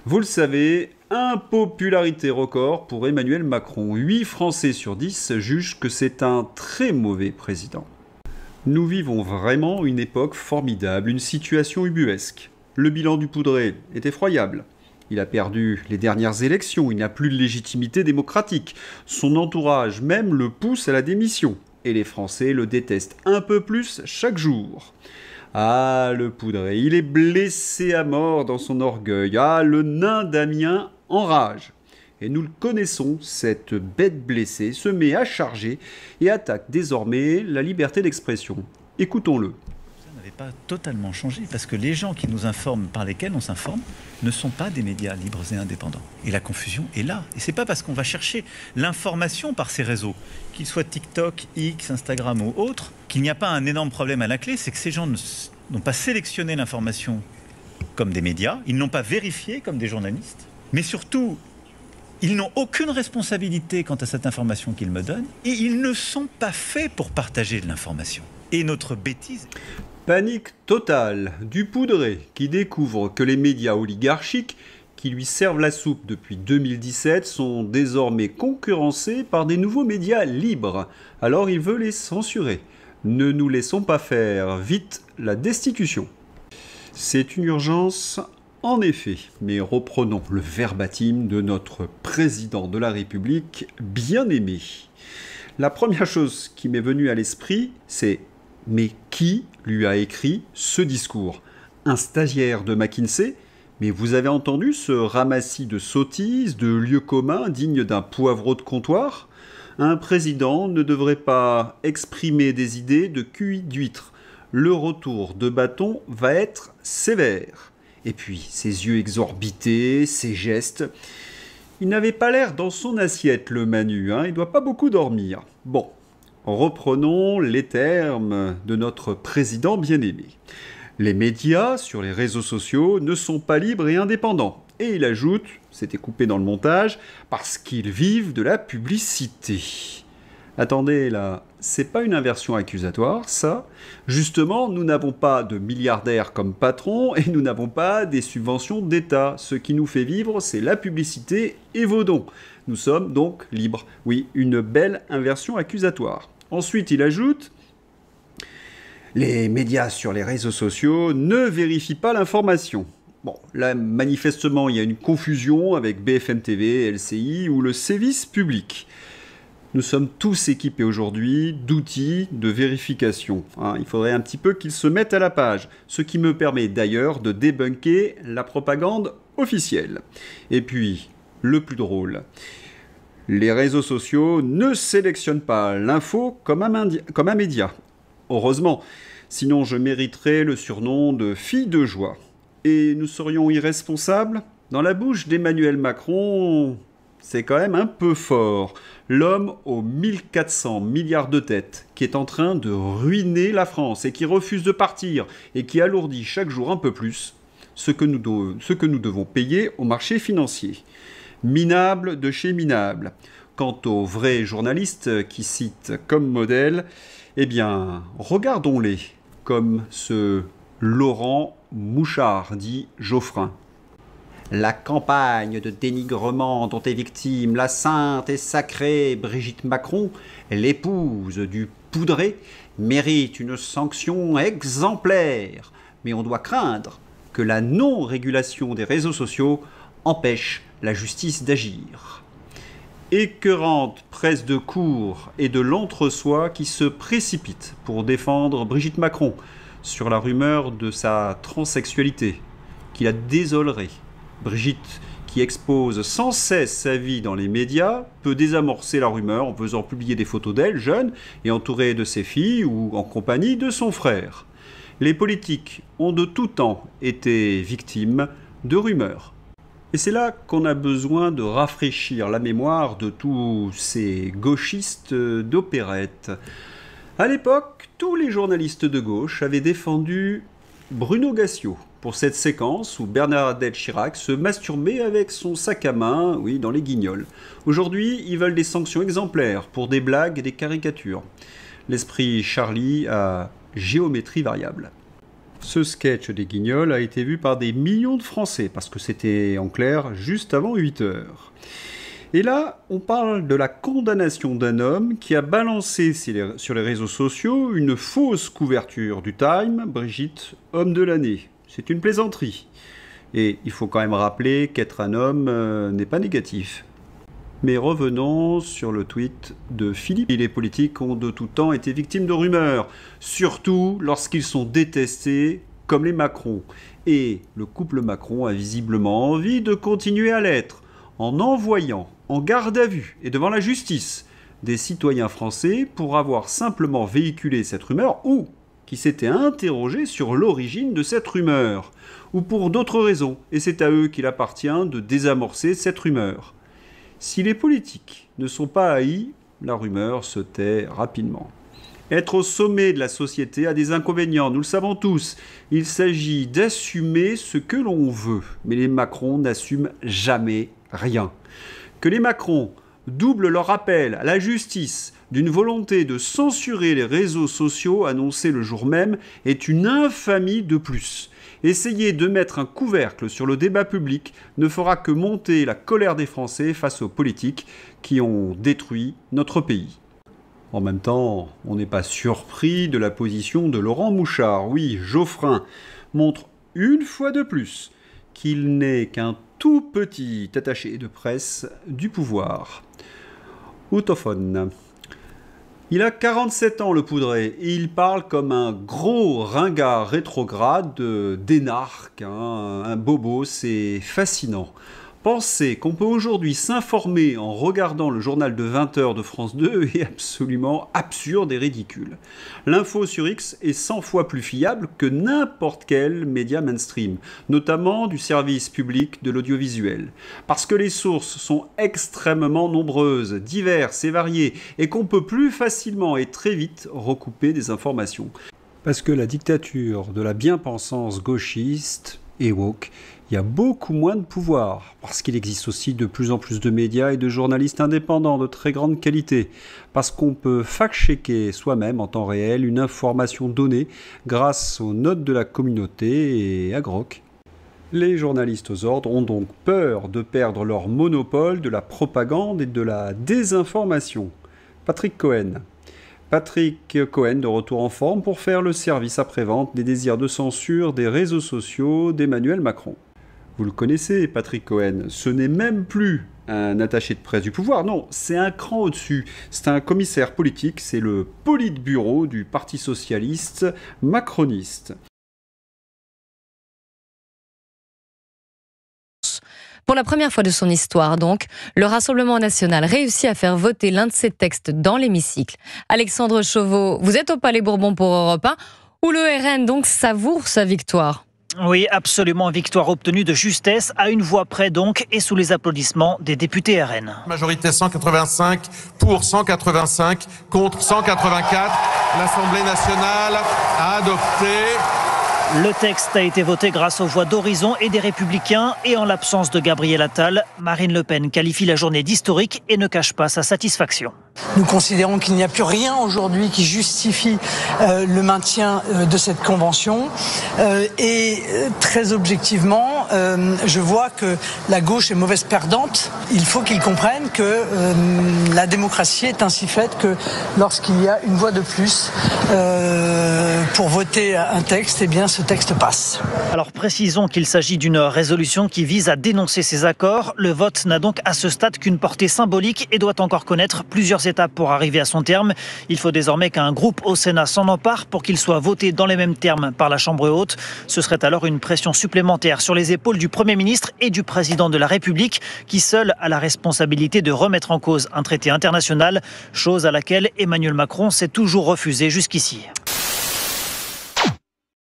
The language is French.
Vous le savez, impopularité record pour Emmanuel Macron. 8 Français sur 10 jugent que c'est un très mauvais président. Nous vivons vraiment une époque formidable, une situation ubuesque. Le bilan du Poudré est effroyable. Il a perdu les dernières élections, il n'a plus de légitimité démocratique. Son entourage même le pousse à la démission. Et les Français le détestent un peu plus chaque jour. Ah, le Poudré, il est blessé à mort dans son orgueil. Ah, le nain d'Amiens enrage. Et nous le connaissons, cette bête blessée se met à charger et attaque désormais la liberté d'expression. Écoutons-le. Ça n'avait pas totalement changé parce que les gens qui nous informent, par lesquels on s'informe, ne sont pas des médias libres et indépendants. Et la confusion est là. Et c'est pas parce qu'on va chercher l'information par ces réseaux, qu'ils soient TikTok, X, Instagram ou autres, qu'il n'y a pas un énorme problème à la clé, c'est que ces gens n'ont pas sélectionné l'information comme des médias, ils n'ont pas vérifié comme des journalistes, mais surtout, ils n'ont aucune responsabilité quant à cette information qu'ils me donnent et ils ne sont pas faits pour partager de l'information. Et notre bêtise... Panique totale du Poudré qui découvre que les médias oligarchiques qui lui servent la soupe depuis 2017 sont désormais concurrencés par des nouveaux médias libres. Alors il veut les censurer. Ne nous laissons pas faire, vite la destitution. C'est une urgence en effet, mais reprenons le verbatim de notre président de la République bien-aimé. La première chose qui m'est venue à l'esprit, c'est « Mais qui lui a écrit ce discours ?» Un stagiaire de McKinsey ? Mais vous avez entendu ce ramassis de sottises, de lieux communs dignes d'un poivreau de comptoir ? Un président ne devrait pas exprimer des idées de QI d'huître. Le retour de bâton va être sévère. Et puis, ses yeux exorbités, ses gestes... Il n'avait pas l'air dans son assiette, le Manu, hein, il ne doit pas beaucoup dormir. Bon, reprenons les termes de notre président bien-aimé. Les médias sur les réseaux sociaux ne sont pas libres et indépendants. Et il ajoute, c'était coupé dans le montage, parce qu'ils vivent de la publicité. Attendez là, c'est pas une inversion accusatoire, ça. Justement, nous n'avons pas de milliardaires comme patrons et nous n'avons pas des subventions d'État. Ce qui nous fait vivre, c'est la publicité et vos dons. Nous sommes donc libres. Oui, une belle inversion accusatoire. Ensuite, il ajoute... Les médias sur les réseaux sociaux ne vérifient pas l'information. Bon, là, manifestement, il y a une confusion avec BFM TV, LCI ou le service public. Nous sommes tous équipés aujourd'hui d'outils de vérification. Il faudrait un petit peu qu'ils se mettent à la page, ce qui me permet d'ailleurs de débunker la propagande officielle. Et puis, le plus drôle, les réseaux sociaux ne sélectionnent pas l'info comme un média. Heureusement, sinon je mériterais le surnom de fille de joie. Et nous serions irresponsables ? Dans la bouche d'Emmanuel Macron, c'est quand même un peu fort. L'homme aux 1400 milliards de têtes, qui est en train de ruiner la France et qui refuse de partir et qui alourdit chaque jour un peu plus ce que nous devons payer au marché financier. Minable de chez minable. Quant aux vrais journalistes qui citent comme modèle, eh bien, regardons-les, comme ce Laurent Mouchard, dit Geoffrin. La campagne de dénigrement dont est victime la sainte et sacrée Brigitte Macron, l'épouse du Poudré, mérite une sanction exemplaire. Mais on doit craindre que la non-régulation des réseaux sociaux empêche la justice d'agir. Écœurante presse de cour et de l'entre-soi qui se précipite pour défendre Brigitte Macron sur la rumeur de sa transsexualité, qui la désolerait. Brigitte, qui expose sans cesse sa vie dans les médias, peut désamorcer la rumeur en faisant publier des photos d'elle, jeune, et entourée de ses filles ou en compagnie de son frère. Les politiques ont de tout temps été victimes de rumeurs. Et c'est là qu'on a besoin de rafraîchir la mémoire de tous ces gauchistes d'opérette. À l'époque, tous les journalistes de gauche avaient défendu Bruno Gassio pour cette séquence où Bernadette Chirac se masturbait avec son sac à main, oui, dans les Guignols. Aujourd'hui, ils veulent des sanctions exemplaires pour des blagues et des caricatures. L'esprit Charlie a géométrie variable. Ce sketch des Guignols a été vu par des millions de Français, parce que c'était en clair juste avant 8 heures. Et là, on parle de la condamnation d'un homme qui a balancé sur les réseaux sociaux une fausse couverture du Time, Brigitte, homme de l'année. C'est une plaisanterie. Et il faut quand même rappeler qu'être un homme n'est pas négatif. Mais revenons sur le tweet de Philippe. Les politiques ont de tout temps été victimes de rumeurs, surtout lorsqu'ils sont détestés, comme les Macron. Et le couple Macron a visiblement envie de continuer à l'être, en envoyant en garde à vue et devant la justice des citoyens français pour avoir simplement véhiculé cette rumeur ou qui s'étaient interrogés sur l'origine de cette rumeur, ou pour d'autres raisons, et c'est à eux qu'il appartient de désamorcer cette rumeur. Si les politiques ne sont pas haïs, la rumeur se tait rapidement. Être au sommet de la société a des inconvénients, nous le savons tous. Il s'agit d'assumer ce que l'on veut, mais les Macron n'assument jamais rien. Que les Macron doublent leur appel à la justice d'une volonté de censurer les réseaux sociaux annoncés le jour même est une infamie de plus. Essayer de mettre un couvercle sur le débat public ne fera que monter la colère des Français face aux politiques qui ont détruit notre pays. En même temps, on n'est pas surpris de la position de Laurent Mouchard. Oui, Geoffrin montre une fois de plus qu'il n'est qu'un tout petit attaché de presse du pouvoir. Autophone. Il a 47 ans, le Poudret, et il parle comme un gros ringard rétrograde d'énarque, un bobo, c'est fascinant. Penser qu'on peut aujourd'hui s'informer en regardant le journal de 20h de France 2 est absolument absurde et ridicule. L'info sur X est 100 fois plus fiable que n'importe quel média mainstream, notamment du service public de l'audiovisuel. Parce que les sources sont extrêmement nombreuses, diverses et variées, et qu'on peut plus facilement et très vite recouper des informations. Parce que la dictature de la bien-pensance gauchiste et woke, il y a beaucoup moins de pouvoir, parce qu'il existe aussi de plus en plus de médias et de journalistes indépendants de très grande qualité, parce qu'on peut fact-checker soi-même en temps réel une information donnée grâce aux notes de la communauté et à Grok. Les journalistes aux ordres ont donc peur de perdre leur monopole de la propagande et de la désinformation. Patrick Cohen, de retour en forme pour faire le service après-vente des désirs de censure des réseaux sociaux d'Emmanuel Macron. Vous le connaissez, Patrick Cohen, ce n'est même plus un attaché de presse du pouvoir, non, c'est un cran au-dessus. C'est un commissaire politique, c'est le politburo du Parti socialiste macroniste. Pour la première fois de son histoire, donc, le Rassemblement national réussit à faire voter l'un de ses textes dans l'hémicycle. Alexandre Chauveau, vous êtes au Palais Bourbon pour Europe 1, où le RN donc savoure sa victoire. Oui, absolument, victoire obtenue de justesse, à une voix près donc, et sous les applaudissements des députés RN. Majorité 185 pour 185 contre 184. L'Assemblée nationale a adopté. Le texte a été voté grâce aux voix d'Horizon et des Républicains, et en l'absence de Gabriel Attal, Marine Le Pen qualifie la journée d'historique et ne cache pas sa satisfaction. Nous considérons qu'il n'y a plus rien aujourd'hui qui justifie le maintien de cette convention et très objectivement, je vois que la gauche est mauvaise perdante. Il faut qu'ils comprennent que la démocratie est ainsi faite que lorsqu'il y a une voix de plus pour voter un texte, eh bien ce texte passe. Alors précisons qu'il s'agit d'une résolution qui vise à dénoncer ces accords. Le vote n'a donc à ce stade qu'une portée symbolique et doit encore connaître plusieurs étapes pour arriver à son terme. Il faut désormais qu'un groupe au Sénat s'en empare pour qu'il soit voté dans les mêmes termes par la Chambre haute. Ce serait alors une pression supplémentaire sur les épaules du Premier ministre et du Président de la République, qui seul a la responsabilité de remettre en cause un traité international, chose à laquelle Emmanuel Macron s'est toujours refusé jusqu'ici.